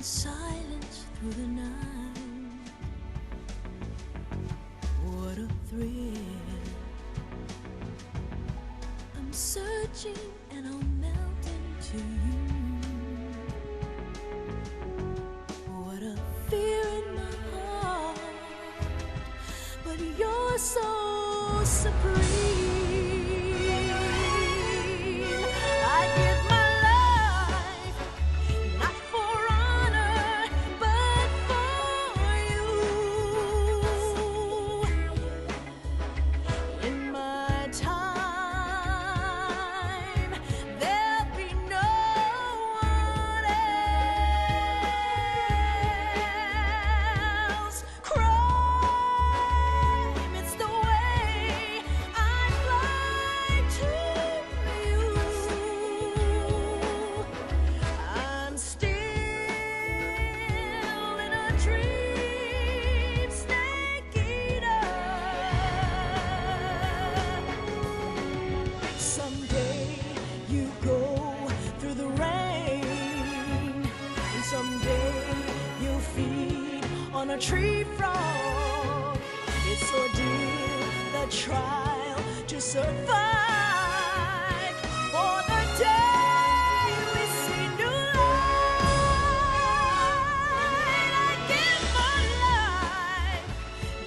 silence through the night. What a thrill. I'm searching and I'll melt into you. What a fear in my heart, but you're so supreme. I give my on a tree frog. It's ordeal, the trial to survive. For the day we see new light, I give my life,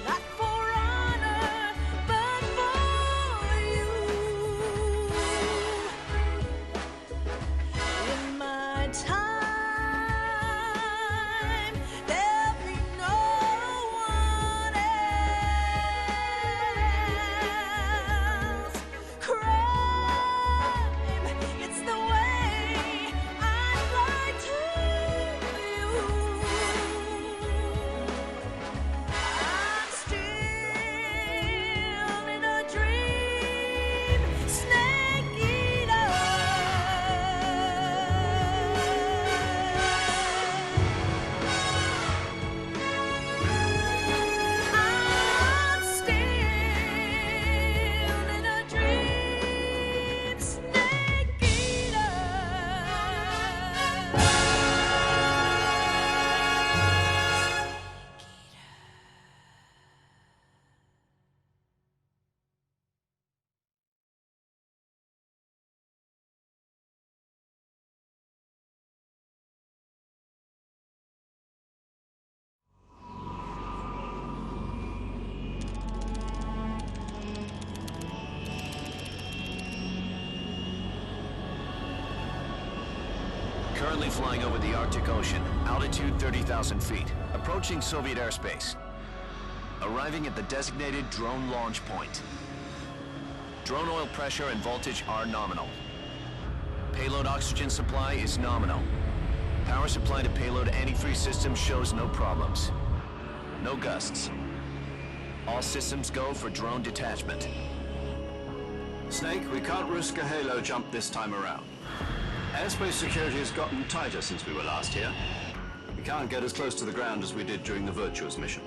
not for honor, but for you. In my time, Currently flying over the Arctic Ocean, altitude 30,000 feet, approaching Soviet airspace. Arriving at the designated drone launch point. Drone oil pressure and voltage are nominal. Payload oxygen supply is nominal. Power supply to payload antifreeze system shows no problems. No gusts. All systems go for drone detachment. Snake, we can't risk a halo jump this time around. Airspace security has gotten tighter since we were last here. We can't get as close to the ground as we did during the Virtuous mission.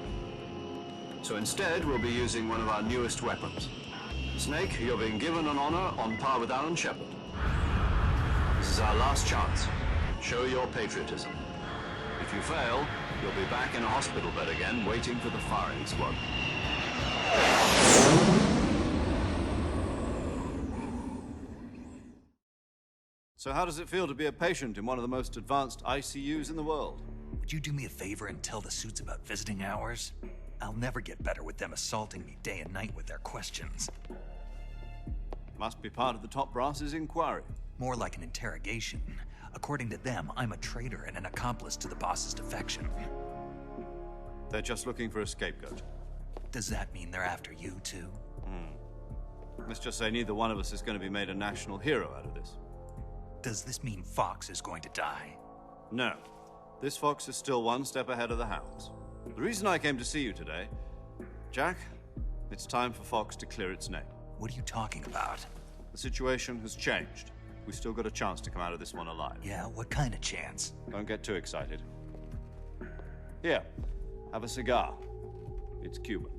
So instead, we'll be using one of our newest weapons. Snake, you're being given an honor on par with Alan Shepard. This is our last chance. Show your patriotism. If you fail, you'll be back in a hospital bed again, waiting for the firing squad. So how does it feel to be a patient in one of the most advanced ICUs in the world? Would you do me a favor and tell the suits about visiting hours? I'll never get better with them assaulting me day and night with their questions. Must be part of the top brass's inquiry. More like an interrogation. According to them, I'm a traitor and an accomplice to the boss's defection. They're just looking for a scapegoat. Does that mean they're after you too? Let's just say neither one of us is going to be made a national hero out of this. Does this mean Fox is going to die? No. This fox is still one step ahead of the hounds. The reason I came to see you today, Jack, it's time for Fox to clear its name. What are you talking about? The situation has changed. We've still got a chance to come out of this one alive. Yeah, what kind of chance? Don't get too excited. Here, have a cigar. It's Cuban.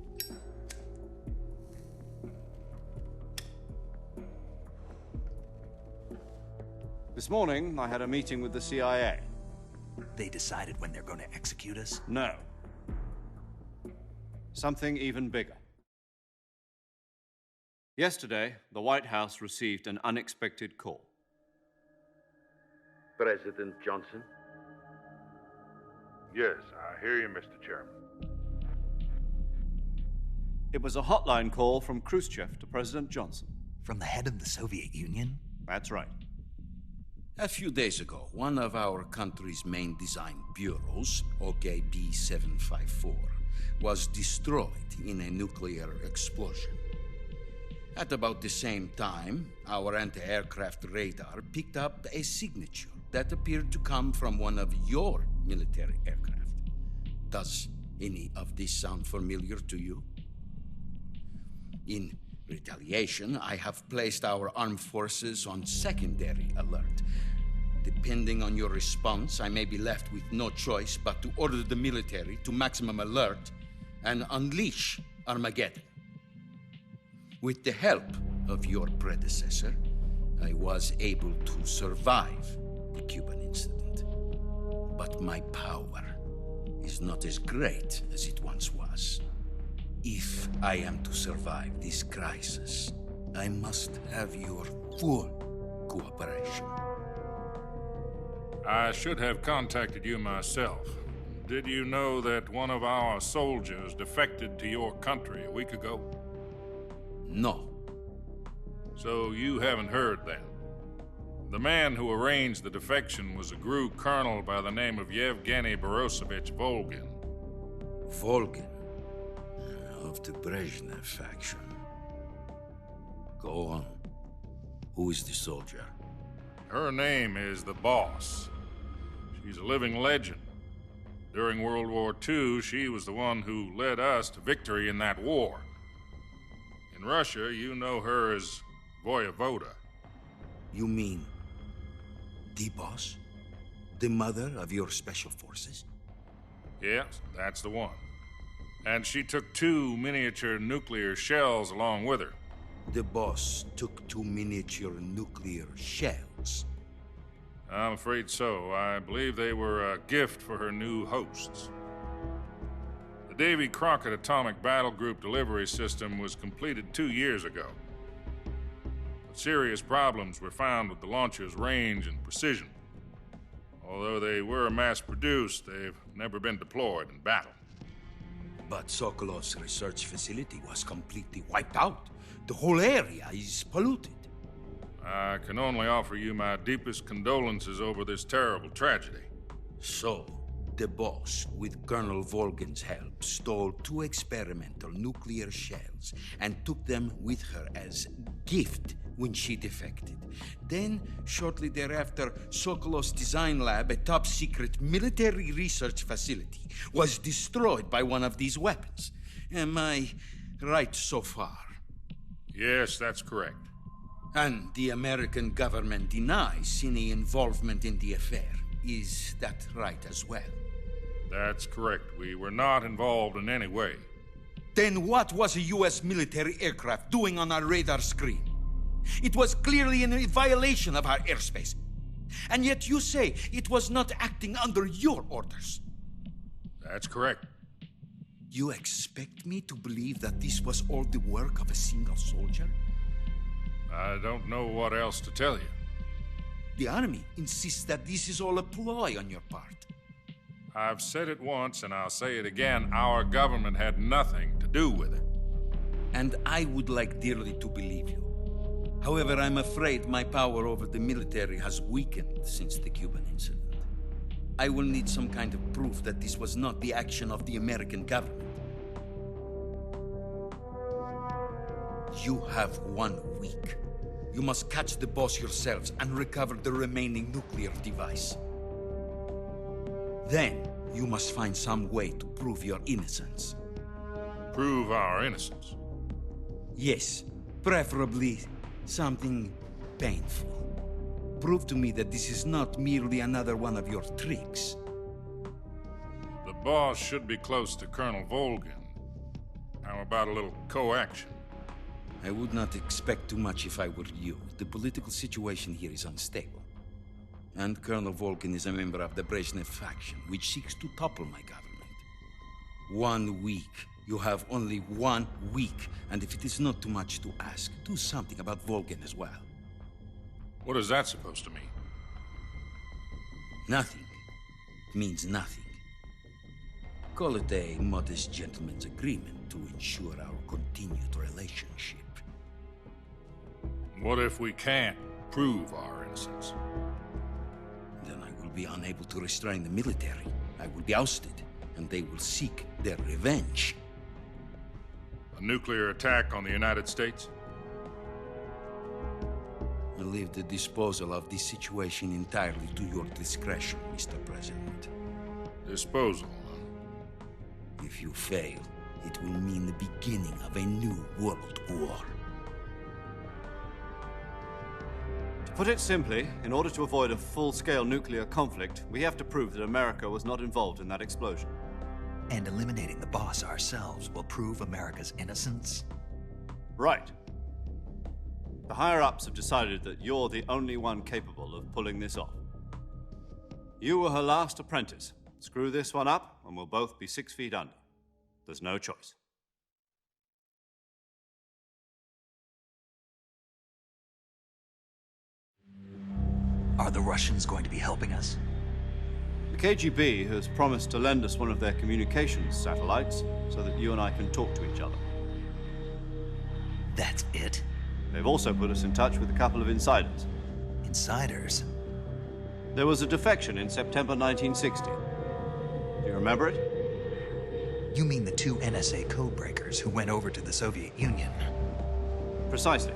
This morning, I had a meeting with the CIA. They decided when they're going to execute us? No. Something even bigger. Yesterday, the White House received an unexpected call. President Johnson? Yes, I hear you, Mr. Chairman. It was a hotline call from Khrushchev to President Johnson. From the head of the Soviet Union? That's right. A few days ago, one of our country's main design bureaus, OKB 754, was destroyed in a nuclear explosion. At about the same time, our anti-aircraft radar picked up a signature that appeared to come from one of your military aircraft. Does any of this sound familiar to you? In retaliation, I have placed our armed forces on secondary alert. Depending on your response, I may be left with no choice but to order the military to maximum alert and unleash Armageddon. With the help of your predecessor, I was able to survive the Cuban incident. But my power is not as great as it once was. If I am to survive this crisis, I must have your full cooperation. I should have contacted you myself. Did you know that one of our soldiers defected to your country a week ago? No. So you haven't heard then. The man who arranged the defection was a GRU colonel by the name of Yevgeny Borosovich Volgin. Volgin, of the Brezhnev faction. Go on. Who is the soldier? Her name is the Boss. She's a living legend. During World War II, she was the one who led us to victory in that war. In Russia, you know her as Voyevoda. You mean the boss? The mother of your special forces? Yes, that's the one. And she took 2 miniature nuclear shells along with her. The boss took 2 miniature nuclear shells. I'm afraid so. I believe they were a gift for her new hosts. The Davy Crockett Atomic Battle Group delivery system was completed 2 years ago. But serious problems were found with the launcher's range and precision. Although they were mass-produced, they've never been deployed in battle. But Sokolov's research facility was completely wiped out. The whole area is polluted. I can only offer you my deepest condolences over this terrible tragedy. So, the boss, with Colonel Volgin's help, stole 2 experimental nuclear shells and took them with her as gift when she defected. Then, shortly thereafter, Sokolov's design lab, a top-secret military research facility, was destroyed by one of these weapons. Am I right so far? Yes, that's correct. And the American government denies any involvement in the affair. Is that right as well? That's correct. We were not involved in any way. Then what was a U.S. military aircraft doing on our radar screen? It was clearly in violation of our airspace. And yet you say it was not acting under your orders. That's correct. You expect me to believe that this was all the work of a single soldier? I don't know what else to tell you. The army insists that this is all a ploy on your part. I've said it once and I'll say it again. Our government had nothing to do with it. And I would like dearly to believe you. However, I'm afraid my power over the military has weakened since the Cuban incident. I will need some kind of proof that this was not the action of the American government. You have 1 week. You must catch the boss yourselves and recover the remaining nuclear device. Then, you must find some way to prove your innocence. Prove our innocence? Yes, preferably something painful. Prove to me that this is not merely another one of your tricks. The boss should be close to Colonel Volgin. How about a little co-action? I would not expect too much if I were you. The political situation here is unstable. And Colonel Volkin is a member of the Brezhnev faction, which seeks to topple my government. 1 week. You have only 1 week. And if it is not too much to ask, do something about Volkin as well. What is that supposed to mean? Nothing. It means nothing. Call it a modest gentleman's agreement to ensure our continued relationship. What if we can't prove our innocence? Then I will be unable to restrain the military. I will be ousted, and they will seek their revenge. A nuclear attack on the United States? I leave the disposal of this situation entirely to your discretion, Mr. President. Disposal, huh? If you fail, it will mean the beginning of a new world war. To put it simply, in order to avoid a full-scale nuclear conflict, we have to prove that America was not involved in that explosion. And eliminating the boss ourselves will prove America's innocence? Right. The higher-ups have decided that you're the only one capable of pulling this off. You were her last apprentice. Screw this one up, and we'll both be 6 feet under. There's no choice. Are the Russians going to be helping us? The KGB has promised to lend us one of their communications satellites so that you and I can talk to each other. That's it? They've also put us in touch with a couple of insiders. Insiders? There was a defection in September 1960. Do you remember it? You mean the 2 NSA codebreakers who went over to the Soviet Union? Precisely.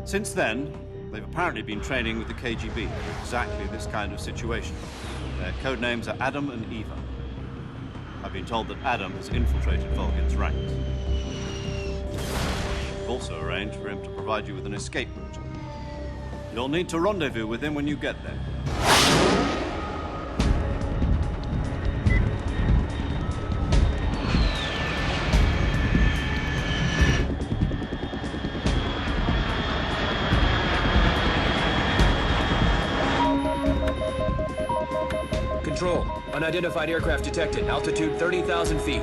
Since then, they've apparently been training with the KGB for exactly this kind of situation. Their codenames are Adam and Eva. I've been told that Adam has infiltrated Volkin's ranks. We've also arranged for him to provide you with an escape route. You'll need to rendezvous with him when you get there. Control. Unidentified aircraft detected. Altitude 30,000 feet.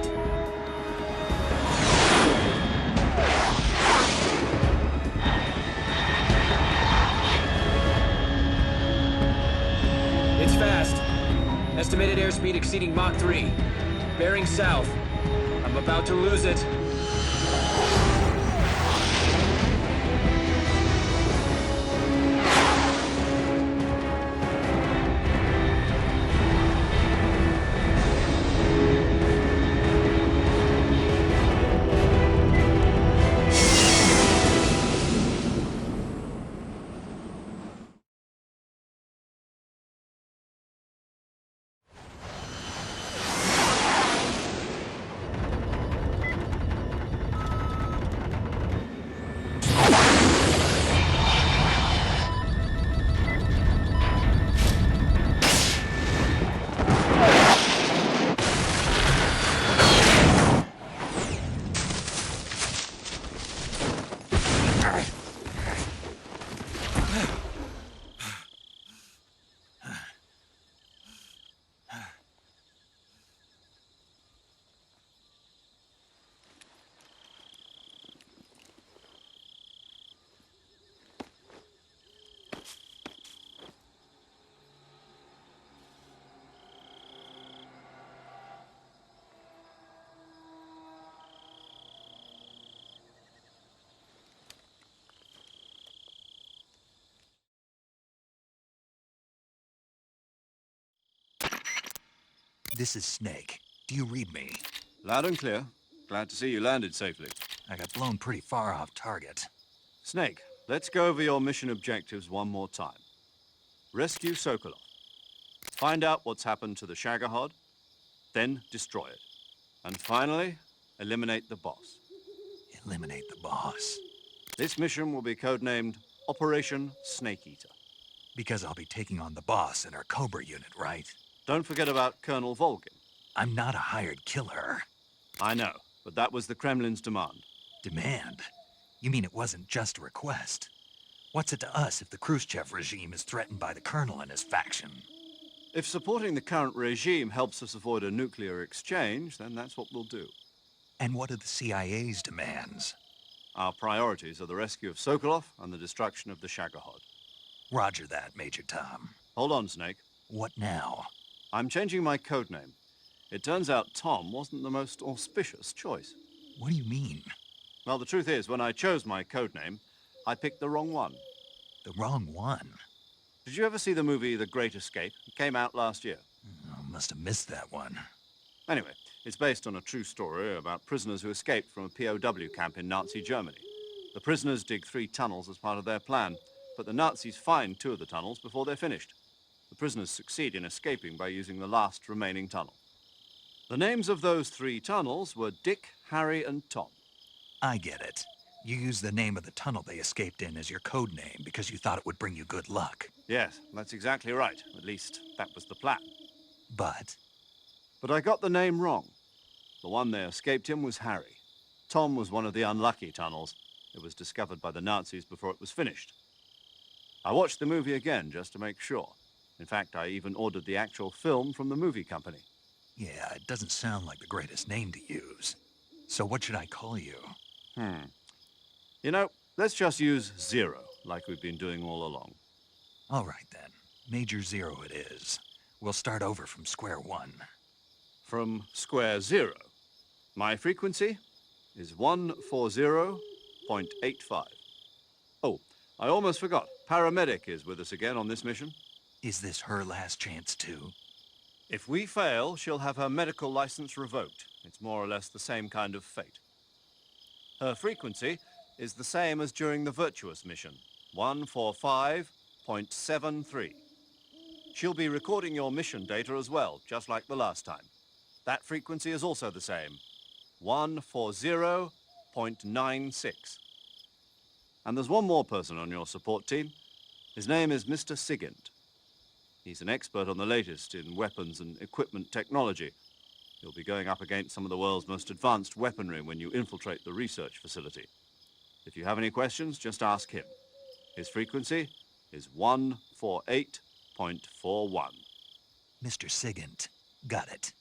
It's fast. Estimated airspeed exceeding Mach 3. Bearing south. I'm about to lose it. This is Snake. Do you read me? Loud and clear. Glad to see you landed safely. I got blown pretty far off target. Snake, let's go over your mission objectives one more time. Rescue Sokolov. Find out what's happened to the Shagohod, then destroy it. And finally, eliminate the boss. Eliminate the boss. This mission will be codenamed Operation Snake Eater. Because I'll be taking on the boss in our Cobra unit, right? Don't forget about Colonel Volkin. I'm not a hired killer. I know, but that was the Kremlin's demand. Demand? You mean it wasn't just a request? What's it to us if the Khrushchev regime is threatened by the Colonel and his faction? If supporting the current regime helps us avoid a nuclear exchange, then that's what we'll do. And what are the CIA's demands? Our priorities are the rescue of Sokolov and the destruction of the Shagohod. Roger that, Major Tom. Hold on, Snake. What now? I'm changing my codename. It turns out Tom wasn't the most auspicious choice. What do you mean? Well, the truth is, when I chose my codename, I picked the wrong one. The wrong one? Did you ever see the movie The Great Escape? It came out last year. Oh, must have missed that one. Anyway, it's based on a true story about prisoners who escaped from a POW camp in Nazi Germany. The prisoners dig 3 tunnels as part of their plan, but the Nazis find 2 of the tunnels before they're finished. The prisoners succeed in escaping by using the last remaining tunnel. The names of those 3 tunnels were Dick, Harry, and Tom. I get it. You used the name of the tunnel they escaped in as your code name because you thought it would bring you good luck. Yes, that's exactly right. At least, that was the plan. But I got the name wrong. The one they escaped in was Harry. Tom was one of the unlucky tunnels. It was discovered by the Nazis before it was finished. I watched the movie again just to make sure. In fact, I even ordered the actual film from the movie company. yeah, it doesn't sound like the greatest name to use. So what should I call you? You know, let's just use Zero, like we've been doing all along. All right then. Major Zero it is. We'll start over from square one. From square 0. My frequency is 140.85. Oh, I almost forgot. Paramedic is with us again on this mission. Is this her last chance too? If we fail, she'll have her medical license revoked. It's more or less the same kind of fate. Her frequency is the same as during the Virtuous mission, 145.73. She'll be recording your mission data as well, just like the last time. That frequency is also the same, 140.96. And there's one more person on your support team. His name is Mr. Sigint. He's an expert on the latest in weapons and equipment technology. You'll be going up against some of the world's most advanced weaponry when you infiltrate the research facility. If you have any questions, just ask him. His frequency is 148.41. Mr. Sigint. Got it.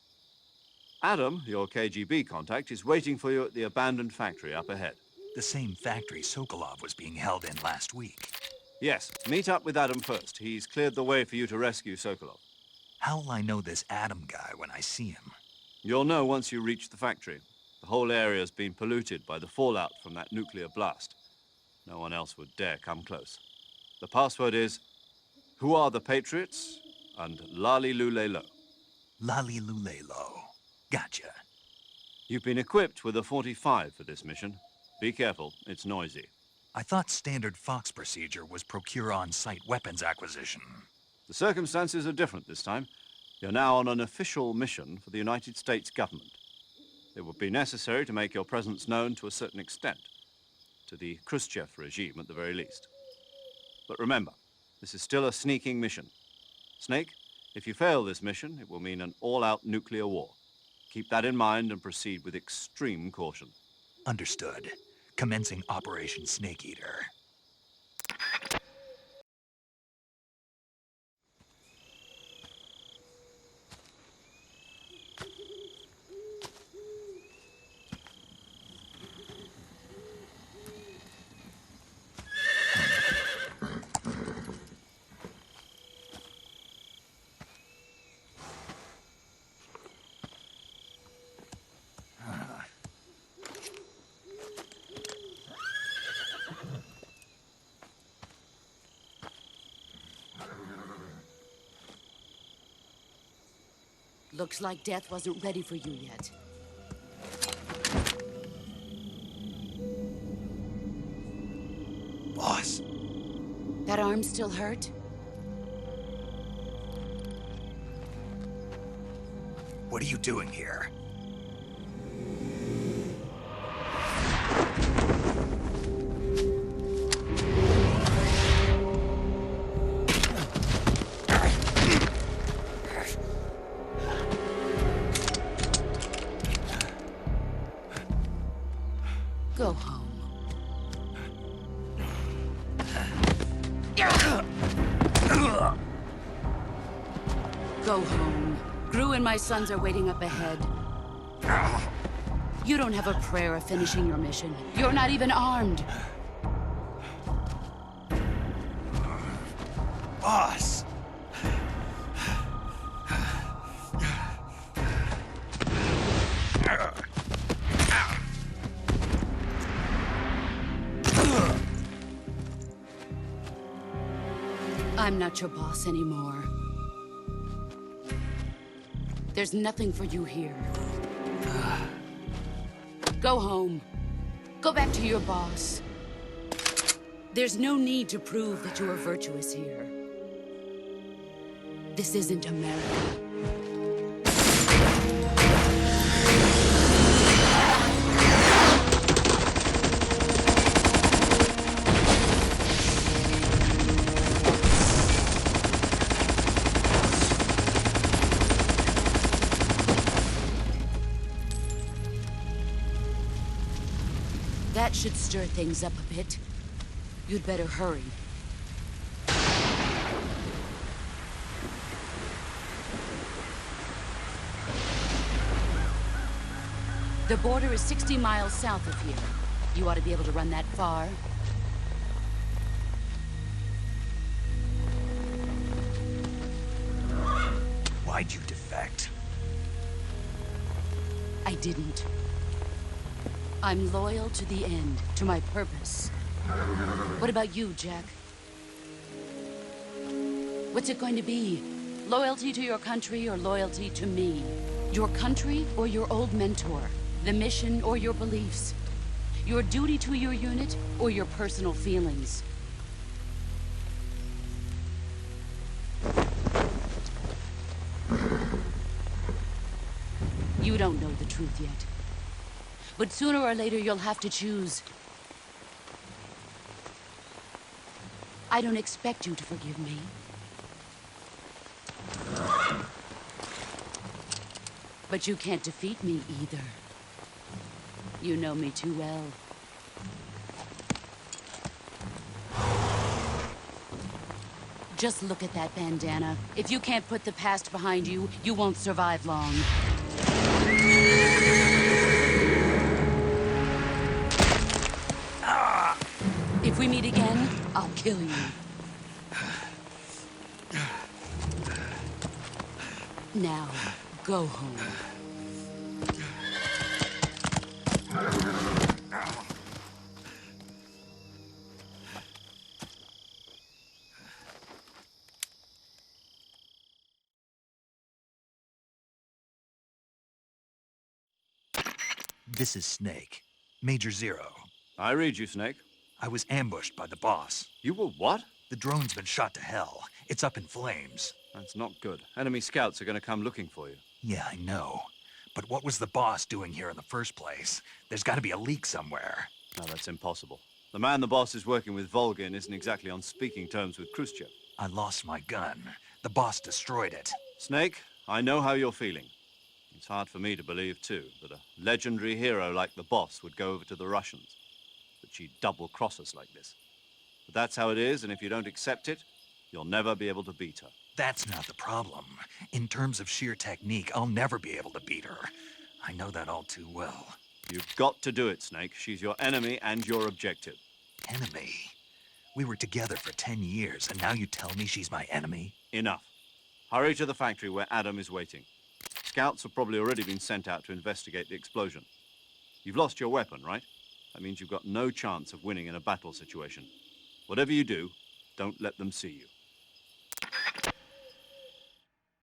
Adam, your KGB contact, is waiting for you at the abandoned factory up ahead. The same factory Sokolov was being held in last week. Yes, meet up with Adam first. He's cleared the way for you to rescue Sokolov. How'll I know this Adam guy when I see him? You'll know once you reach the factory. The whole area's been polluted by the fallout from that nuclear blast. No one else would dare come close. The password is, "Who are the Patriots?" and Lali Lule Lo. Lali Lulelo. Gotcha. You've been equipped with a 45 for this mission. Be careful, it's noisy. I thought standard Fox procedure was procure on-site weapons acquisition. The circumstances are different this time. You're now on an official mission for the United States government. It would be necessary to make your presence known to a certain extent, to the Khrushchev regime at the very least. But remember, this is still a sneaking mission. Snake, if you fail this mission, it will mean an all-out nuclear war. Keep that in mind and proceed with extreme caution. Understood. Commencing Operation Snake Eater. Looks like death wasn't ready for you yet. Boss. That arm still hurt? What are you doing here? Go home. Go home. Gru and my sons are waiting up ahead. You don't have a prayer of finishing your mission. You're not even armed. Boss! I'm not your boss anymore. There's nothing for you here. Go home. Go back to your boss. There's no need to prove that you are virtuous here. This isn't America. That should stir things up a bit. You'd better hurry. The border is 60 miles south of here. You ought to be able to run that far. Why'd you defect? I didn't. I'm loyal to the end, to my purpose. What about you, Jack? What's it going to be? Loyalty to your country or loyalty to me? Your country or your old mentor? The mission or your beliefs? Your duty to your unit or your personal feelings? You don't know the truth yet. But sooner or later, you'll have to choose. I don't expect you to forgive me. But you can't defeat me either. You know me too well. Just look at that bandana. If you can't put the past behind you, you won't survive long. If we meet again, I'll kill you. Now, go home. This is Snake. Major Zero. I read you, Snake. I was ambushed by the boss. You were what? The drone's been shot to hell. It's up in flames. That's not good. Enemy scouts are going to come looking for you. Yeah, I know. But what was the boss doing here in the first place? There's got to be a leak somewhere. No, that's impossible. The man the boss is working with, Volgin, isn't exactly on speaking terms with Khrushchev. I lost my gun. The boss destroyed it. Snake, I know how you're feeling. It's hard for me to believe, too, that a legendary hero like the boss would go over to the Russians. That she'd double-cross us like this. But that's how it is, and if you don't accept it, you'll never be able to beat her. That's not the problem. In terms of sheer technique, I'll never be able to beat her. I know that all too well. You've got to do it, Snake. She's your enemy and your objective. Enemy? We were together for 10 years, and now you tell me she's my enemy? Enough. Hurry to the factory where Adam is waiting. Scouts have probably already been sent out to investigate the explosion. You've lost your weapon, right? That means you've got no chance of winning in a battle situation. Whatever you do, don't let them see you.